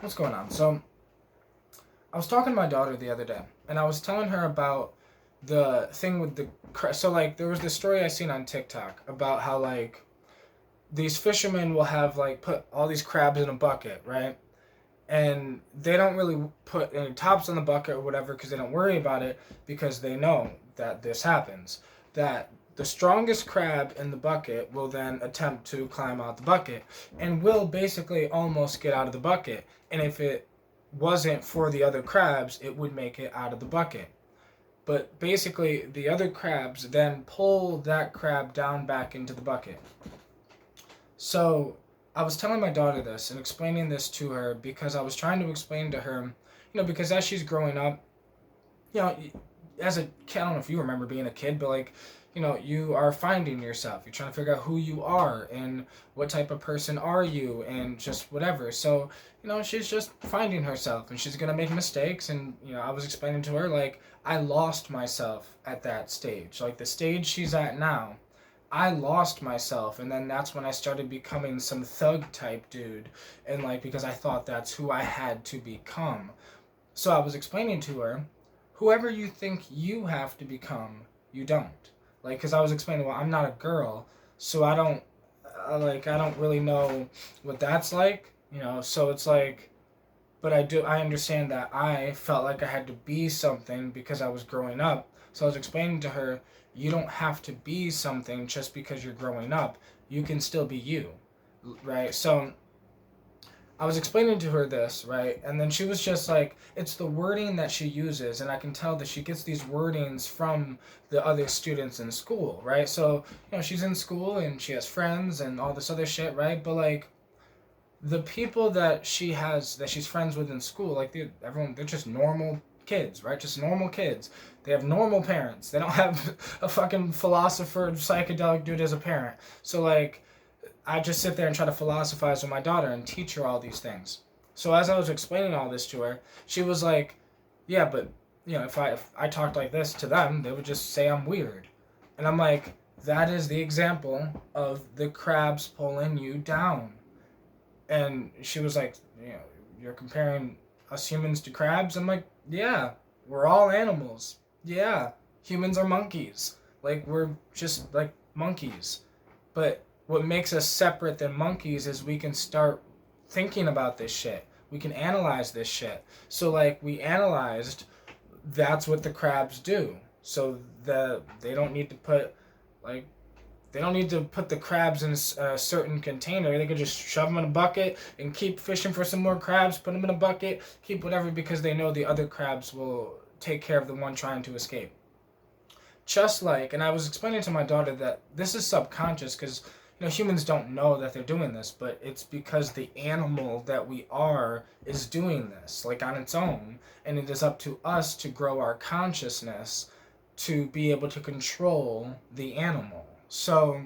What's going on? So, I was talking to my daughter the other day, and I was telling her about the thing with so like there was this story I seen on TikTok about how like these fishermen will have like put all these crabs in a bucket, right? And they don't really put any tops on the bucket or whatever because they don't worry about it because they know that this happens. That the strongest crab in the bucket will then attempt to climb out the bucket and will basically almost get out of the bucket. And if it wasn't for the other crabs, it would make it out of the bucket. But basically, the other crabs then pull that crab down back into the bucket. So I was telling my daughter this and explaining this to her because I was trying to explain to her, because as she's growing up, you know, as a kid, I don't know if you remember being a kid, but like, you are finding yourself. You're trying to figure out who you are and what type of person are you and just whatever. So, she's just finding herself and she's going to make mistakes. And, I was explaining to her, like, I lost myself at that stage. Like, the stage she's at now, I lost myself, and then that's when I started becoming some thug type dude, and like because I thought that's who I had to become. So I was explaining to her, whoever you think you have to become, you don't. Like, because I was explaining, well, I'm not a girl, so I don't really know what that's like, So it's like, but I understand that I felt like I had to be something because I was growing up. So I was explaining to her, you don't have to be something just because you're growing up. You can still be you, right? So I was explaining to her this, right? And then she was just like, it's the wording that she uses, and I can tell that she gets these wordings from the other students in school, right? So, she's in school and she has friends and all this other shit, right? But like the people that she's friends with in school, like they're just normal kids, right? Just normal kids. They have normal parents. They don't have a fucking philosopher psychedelic dude as a parent. So like I just sit there and try to philosophize with my daughter and teach her all these things. So as I was explaining all this to her, she was like, yeah, but if I talked like this to them, they would just say I'm weird. And I'm like, that is the example of the crabs pulling you down. And she was like, you're comparing us humans to crabs? I'm like, yeah, we're all animals. Yeah, humans are monkeys. Like, we're just like monkeys. But what makes us separate than monkeys is we can start thinking about this shit. We can analyze this shit. So, like, we analyzed that's what the crabs do. So, they don't need to put, like, they don't need to put the crabs in a certain container. They could just shove them in a bucket and keep fishing for some more crabs, put them in a bucket, keep whatever because they know the other crabs will take care of the one trying to escape. Just like, and I was explaining to my daughter that this is subconscious because, humans don't know that they're doing this, but it's because the animal that we are is doing this, like on its own. And it is up to us to grow our consciousness to be able to control the animal. So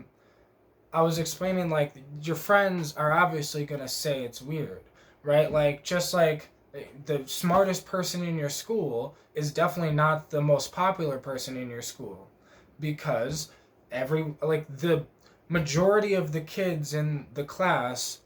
I was explaining like your friends are obviously going to say it's weird, right? Like just like the smartest person in your school is definitely not the most popular person in your school because the majority of the kids in the class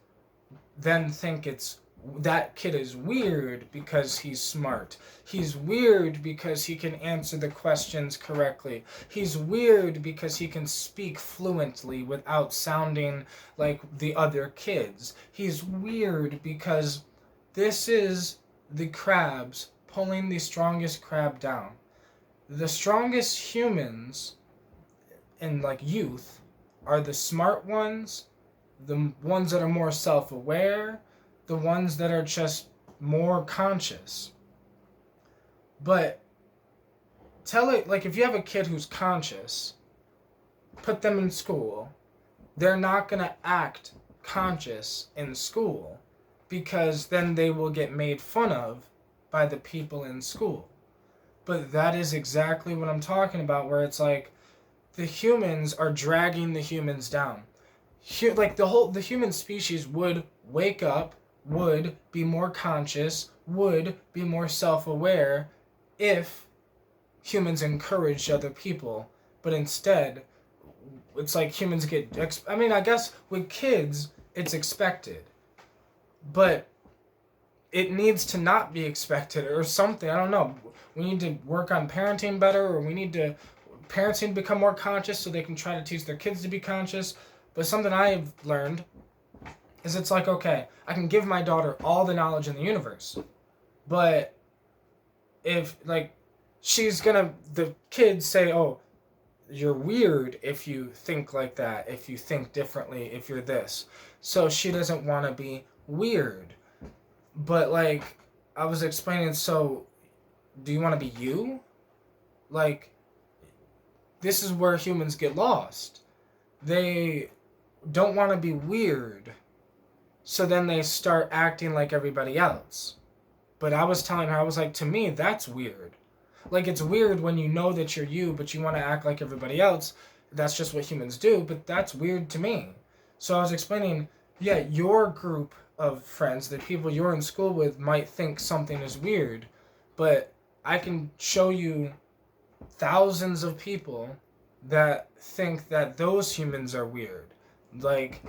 then think it's that kid is weird because he's smart. He's weird because he can answer the questions correctly. He's weird because he can speak fluently without sounding like the other kids. He's weird because this is the crabs pulling the strongest crab down. The strongest humans in like youth are the smart ones, the ones that are more self-aware, the ones that are just more conscious. But tell it like if you have a kid who's conscious, put them in school, they're not going to act conscious in school because then they will get made fun of by the people in school. But that is exactly what I'm talking about, where it's like the humans are dragging the humans down. Like the human species would wake up, would be more conscious, would be more self-aware if humans encouraged other people. But instead, it's like humans I guess with kids, it's expected. But it needs to not be expected or something. I don't know. We need to work on parenting better, or parents need to become more conscious so they can try to teach their kids to be conscious. But something I've learned is it's like, okay, I can give my daughter all the knowledge in the universe, but if, like, the kids say, oh, you're weird if you think like that, if you think differently, if you're this. So she doesn't want to be weird. But, like, I was explaining, so do you want to be you? Like, this is where humans get lost. They don't want to be weird, so then they start acting like everybody else. But I was telling her, I was like, to me, that's weird. Like, it's weird when you know that you're you, but you want to act like everybody else. That's just what humans do, but that's weird to me. So I was explaining, yeah, your group of friends, the people you're in school with, might think something is weird, but I can show you thousands of people that think that those humans are weird. Like,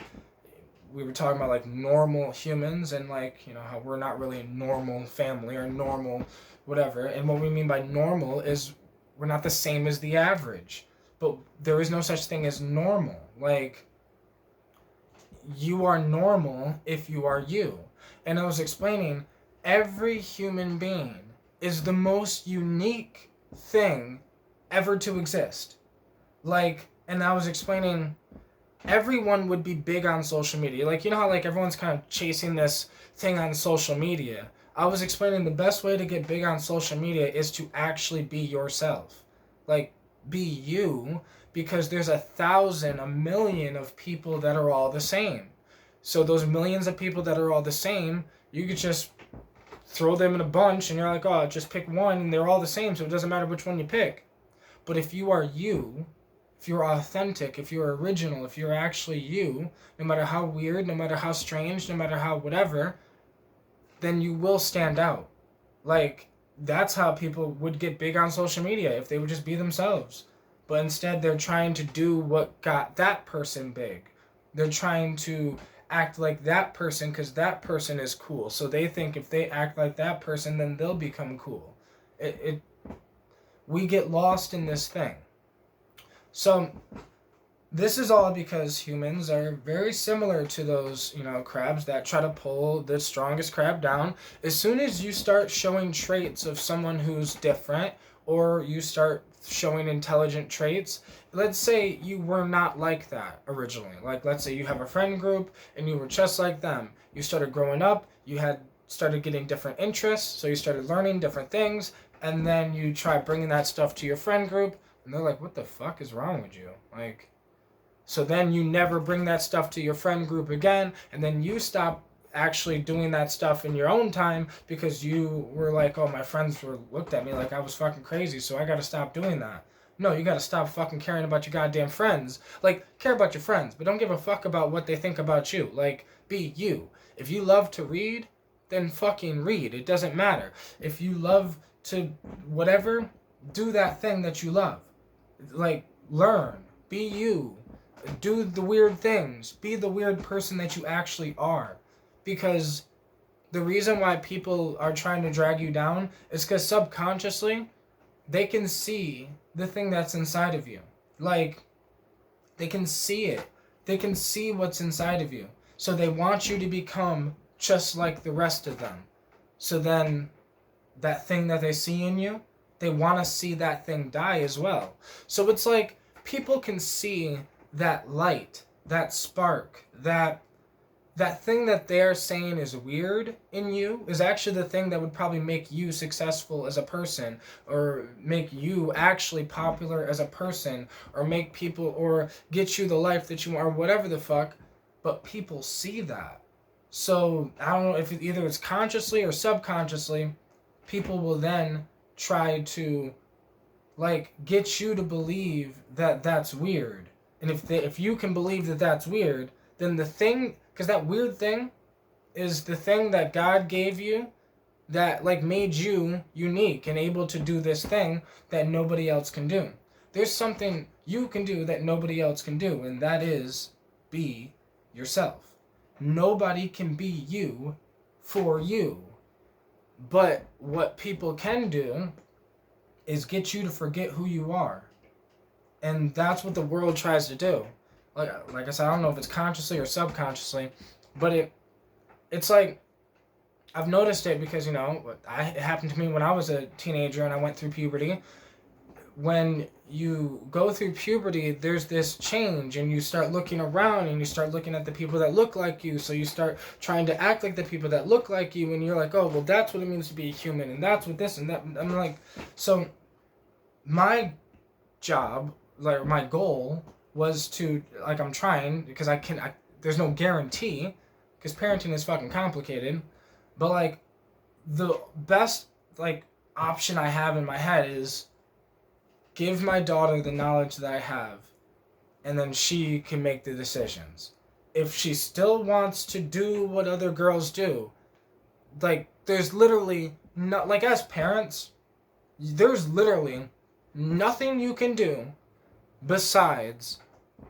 we were talking about, like, normal humans, and, like, you know, how we're not really a normal family or normal whatever. And what we mean by normal is we're not the same as the average. But there is no such thing as normal. Like, you are normal if you are you. And I was explaining, every human being is the most unique thing ever to exist. Like, and I was explaining, everyone would be big on social media. Like, you know how, like, everyone's kind of chasing this thing on social media? I was explaining the best way to get big on social media is to actually be yourself. Like, be you, because there's 1,000, 1,000,000 of people that are all the same. So those millions of people that are all the same, you could just throw them in a bunch and you're like, oh, just pick one, and they're all the same, so it doesn't matter which one you pick. But if you are you, if you're authentic, if you're original, if you're actually you, no matter how weird, no matter how strange, no matter how whatever, then you will stand out. Like, that's how people would get big on social media, if they would just be themselves. But instead, they're trying to do what got that person big. They're trying to act like that person because that person is cool. So they think if they act like that person, then they'll become cool. We get lost in this thing. So this is all because humans are very similar to those, you know, crabs that try to pull the strongest crab down. As soon as you start showing traits of someone who's different, or you start showing intelligent traits, let's say you were not like that originally. Like, let's say you have a friend group and you were just like them. You started growing up, you had started getting different interests, so you started learning different things, and then you try bringing that stuff to your friend group, and they're like, what the fuck is wrong with you? Like, so then you never bring that stuff to your friend group again, and then you stop actually doing that stuff in your own time because you were like, oh, my friends looked at me like I was fucking crazy, so I gotta stop doing that. No, you gotta stop fucking caring about your goddamn friends. Like, care about your friends, but don't give a fuck about what they think about you. Like, be you. If you love to read, then fucking read. It doesn't matter. If you love to whatever, do that thing that you love. Like, learn. Be you. Do the weird things. Be the weird person that you actually are. Because the reason why people are trying to drag you down is because subconsciously they can see the thing that's inside of you. Like, they can see it. They can see what's inside of you. So they want you to become just like the rest of them. So then that thing that they see in you, they want to see that thing die as well. So it's like people can see that light, that spark, that thing that they're saying is weird in you is actually the thing that would probably make you successful as a person, or make you actually popular as a person, or make people, or get you the life that you want, or whatever the fuck. But people see that. So I don't know if either it's consciously or subconsciously, people will then try to, like, get you to believe that that's weird. And if you can believe that that's weird, then the thing, because that weird thing is the thing that God gave you that, like, made you unique and able to do this thing that nobody else can do. There's something you can do that nobody else can do, and that is be yourself. Nobody can be you for you. But what people can do is get you to forget who you are. And that's what the world tries to do. Like I said, I don't know if it's consciously or subconsciously, but it's like I've noticed it because, it happened to me when I was a teenager and I went through puberty. When you go through puberty, there's this change and you start looking around and you start looking at the people that look like you. So you start trying to act like the people that look like you, and you're like, oh, well, that's what it means to be a human, and that's what this and that. I'm like, so my job, like my goal was to, like, I'm trying because there's no guarantee because parenting is fucking complicated, but like the best like option I have in my head is give my daughter the knowledge that I have, and then she can make the decisions. If she still wants to do what other girls do, like, there's literally not, like, as parents, there's literally nothing you can do besides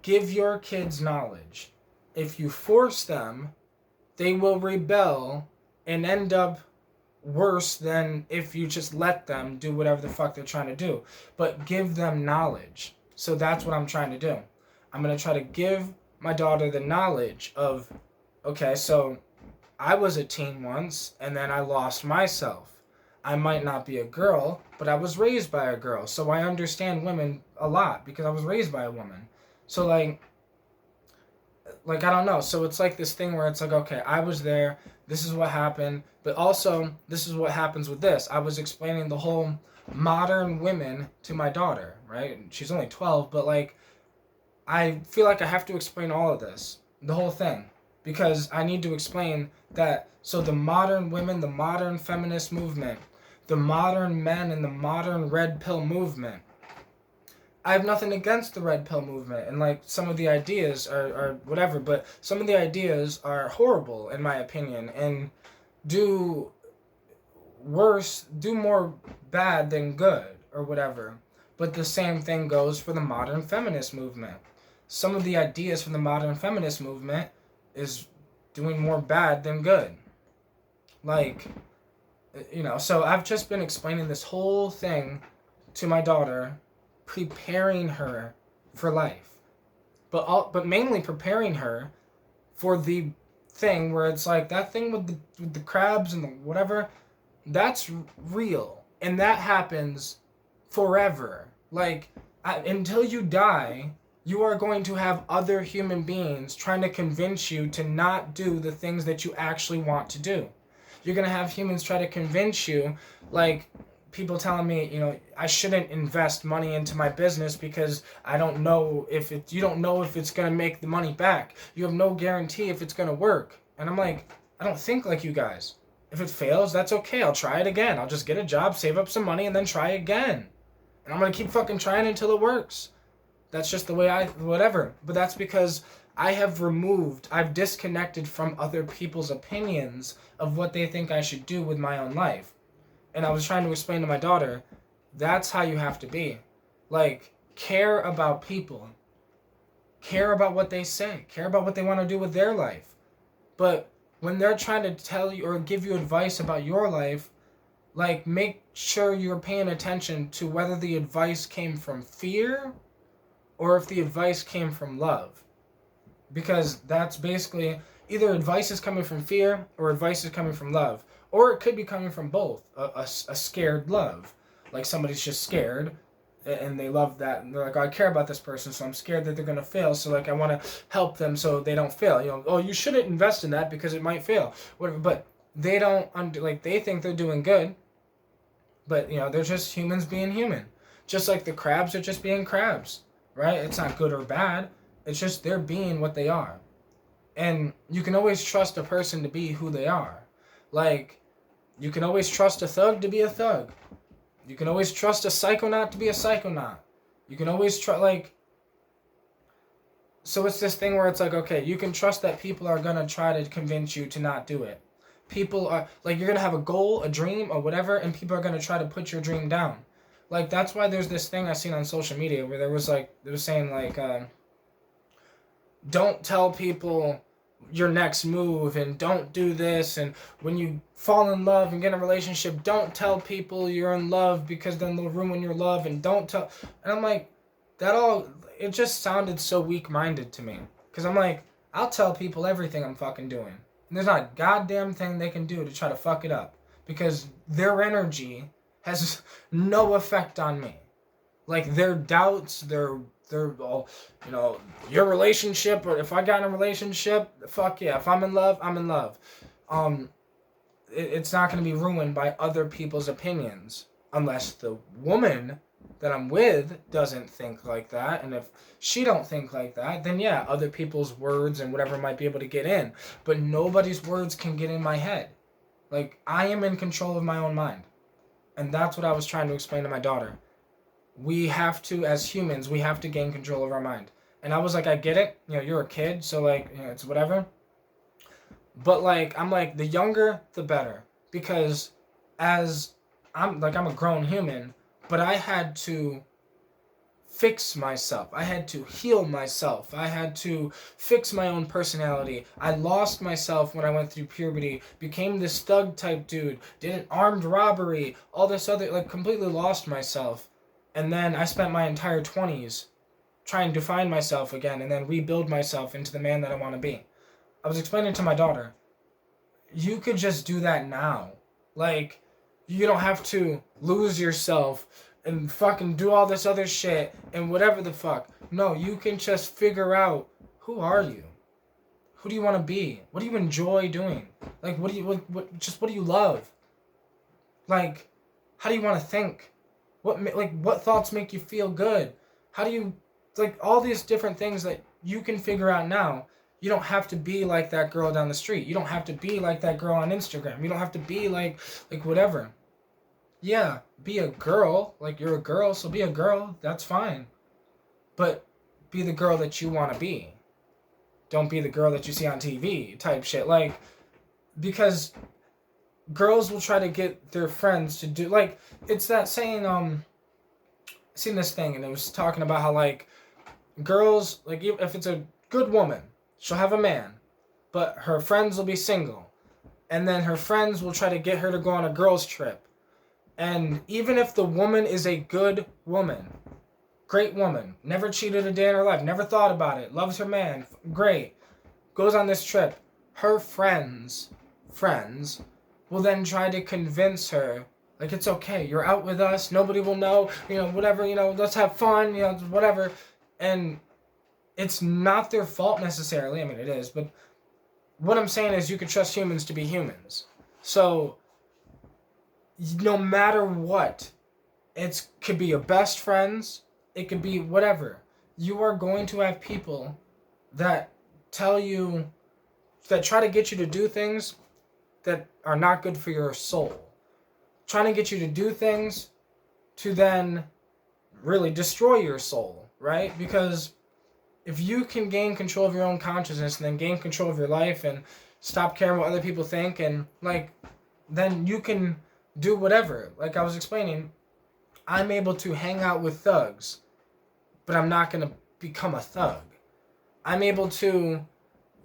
give your kids knowledge. If you force them, they will rebel and end up worse than if you just let them do whatever the fuck they're trying to do. But give them knowledge. So that's what I'm trying to do. I'm going to try to give my daughter the knowledge of, okay, so I was a teen once and then I lost myself. I might not be a girl, but I was raised by a girl. So I understand women a lot because I was raised by a woman. So like I don't know. So it's like this thing where it's like, okay, I was there. This is what happened. But also, this is what happens with this. I was explaining the whole modern women to my daughter, right? She's only 12, but like, I feel like I have to explain all of this, the whole thing, because I need to explain that. So the modern women, the modern feminist movement, the modern men, and the modern red pill movement. I have nothing against the red pill movement, and like some of the ideas are whatever, but some of the ideas are horrible in my opinion and do more bad than good or whatever. But the same thing goes for the modern feminist movement. Some of the ideas from the modern feminist movement is doing more bad than good. Like, so I've just been explaining this whole thing to my daughter, preparing her for life, but mainly preparing her for the thing where it's like that thing with the crabs and the whatever, that's real and that happens forever. Like, until you die, you are going to have other human beings trying to convince you to not do the things that you actually want to do. You're going to have humans try to convince you, like people telling me, I shouldn't invest money into my business because I don't know you don't know if it's going to make the money back. You have no guarantee if it's going to work. And I'm like, I don't think like you guys. If it fails, that's okay. I'll try it again. I'll just get a job, save up some money, and then try again. And I'm going to keep fucking trying until it works. That's just the way whatever. But that's because I've disconnected from other people's opinions of what they think I should do with my own life. And I was trying to explain to my daughter, that's how you have to be. Like, care about people. Care about what they say. Care about what they want to do with their life. But when they're trying to tell you or give you advice about your life, like, make sure you're paying attention to whether the advice came from fear or if the advice came from love. Because that's basically, either advice is coming from fear or advice is coming from love. Or it could be coming from both. A scared love. Like somebody's just scared and they love that. And they're like, oh, I care about this person, so I'm scared that they're going to fail. So like I want to help them so they don't fail. Oh, you shouldn't invest in that because it might fail. Whatever. But they don't, they think they're doing good. But, they're just humans being human. Just like the crabs are just being crabs. Right? It's not good or bad. It's just they're being what they are. And you can always trust a person to be who they are. Like, you can always trust a thug to be a thug. You can always trust a psychonaut to be a psychonaut. You can always so it's this thing where it's like, okay, you can trust that people are going to try to convince you to not do it. People are, like, you're going to have a goal, a dream, or whatever, and people are going to try to put your dream down. Like, that's why there's this thing I seen on social media where they were saying, like, don't tell people your next move, and don't do this, and when you fall in love and get in a relationship, don't tell people you're in love because then they'll ruin your love, and don't tell. And I'm like, that all, it just sounded so weak-minded to me. Because I'm like, I'll tell people everything I'm fucking doing. And there's not a goddamn thing they can do to try to fuck it up. Because their energy has no effect on me. Like, their doubts, their all, your relationship, or if I got in a relationship, fuck yeah. If I'm in love, I'm in love. It's not going to be ruined by other people's opinions. Unless the woman that I'm with doesn't think like that, and if she don't think like that, then yeah, other people's words and whatever might be able to get in, but nobody's words can get in my head. Like, I am in control of my own mind, and that's what I was trying to explain to my daughter. We have to, as humans, we have to gain control of our mind. And I was like, I get it, you're a kid, so like, it's whatever, but like, I'm like, the younger the better, because as I'm a grown human, but I had to fix myself. I had to heal myself. I had to fix my own personality. I lost myself when I went through puberty, became this thug type dude, did an armed robbery, all this other, like, completely lost myself. And then I spent my entire 20s trying to find myself again and then rebuild myself into the man that I want to be. I was explaining to my daughter, you could just do that now. Like, you don't have to lose yourself and fucking do all this other shit and whatever the fuck. No, you can just figure out, who are you? Who do you want to be? What do you enjoy doing? Like, what do you love? Like, how do you want to think? What thoughts make you feel good? How do you, like, all these different things that you can figure out now. You don't have to be like that girl down the street. You don't have to be like that girl on Instagram. You don't have to be like whatever. Yeah, be a girl. Like, you're a girl, so be a girl. That's fine. But be the girl that you want to be. Don't be the girl that you see on TV type shit. Like, because girls will try to get their friends to do, like, it's that saying, I seen this thing, and it was talking about how, like, girls, like, if it's a good woman, she'll have a man, but her friends will be single. And then her friends will try to get her to go on a girls' trip. And even if the woman is a good woman, great woman, never cheated a day in her life, never thought about it, loves her man, great, goes on this trip, her friends will then try to convince her, like, it's okay, you're out with us, nobody will know, whatever, let's have fun, whatever. And it's not their fault necessarily. I mean, it is, but what I'm saying is you can trust humans to be humans. So, no matter what, it could be your best friends, it could be whatever. You are going to have people that tell you, that try to get you to do things that are not good for your soul. Trying to get you to do things to then really destroy your soul, right? Because if you can gain control of your own consciousness and then gain control of your life and stop caring what other people think, and like, then you can do whatever. Like I was explaining, I'm able to hang out with thugs, but I'm not going to become a thug. I'm able to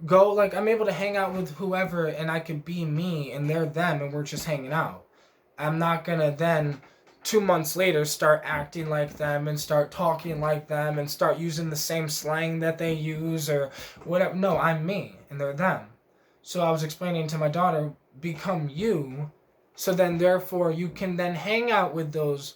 I'm able to hang out with whoever and I could be me and they're them and we're just hanging out. I'm not going to then 2 months later start acting like them and start talking like them and start using the same slang that they use or whatever. No, I'm me and they're them. So I was explaining to my daughter, become you, so then therefore you can then hang out with those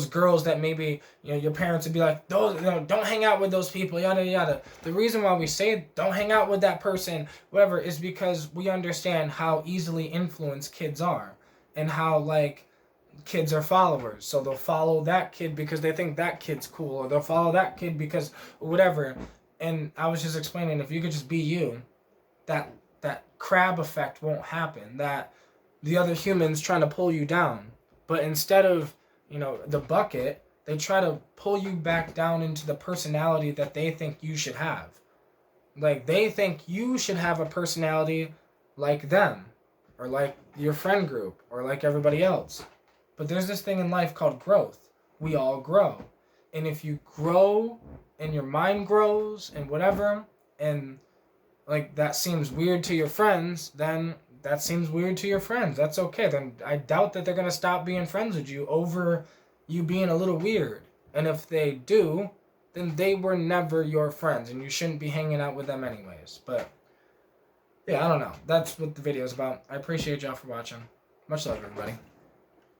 girls that maybe, your parents would be like, those, don't hang out with those people, yada yada. The reason why we say don't hang out with that person, whatever, is because we understand how easily influenced kids are and how, like, kids are followers. So they'll follow that kid because they think that kid's cool, or they'll follow that kid because whatever. And I was just explaining, if you could just be you, that crab effect won't happen, that the other humans trying to pull you down. But instead of, the bucket, they try to pull you back down into the personality that they think you should have. Like, they think you should have a personality like them, or like your friend group, or like everybody else. But there's this thing in life called growth. We all grow. And if you grow, and your mind grows, and whatever, and like, that seems weird to your friends, then that seems weird to your friends. That's okay. Then I doubt that they're going to stop being friends with you over you being a little weird. And if they do, then they were never your friends and you shouldn't be hanging out with them anyways. But yeah, I don't know. That's what the video is about. I appreciate y'all for watching. Much love, everybody.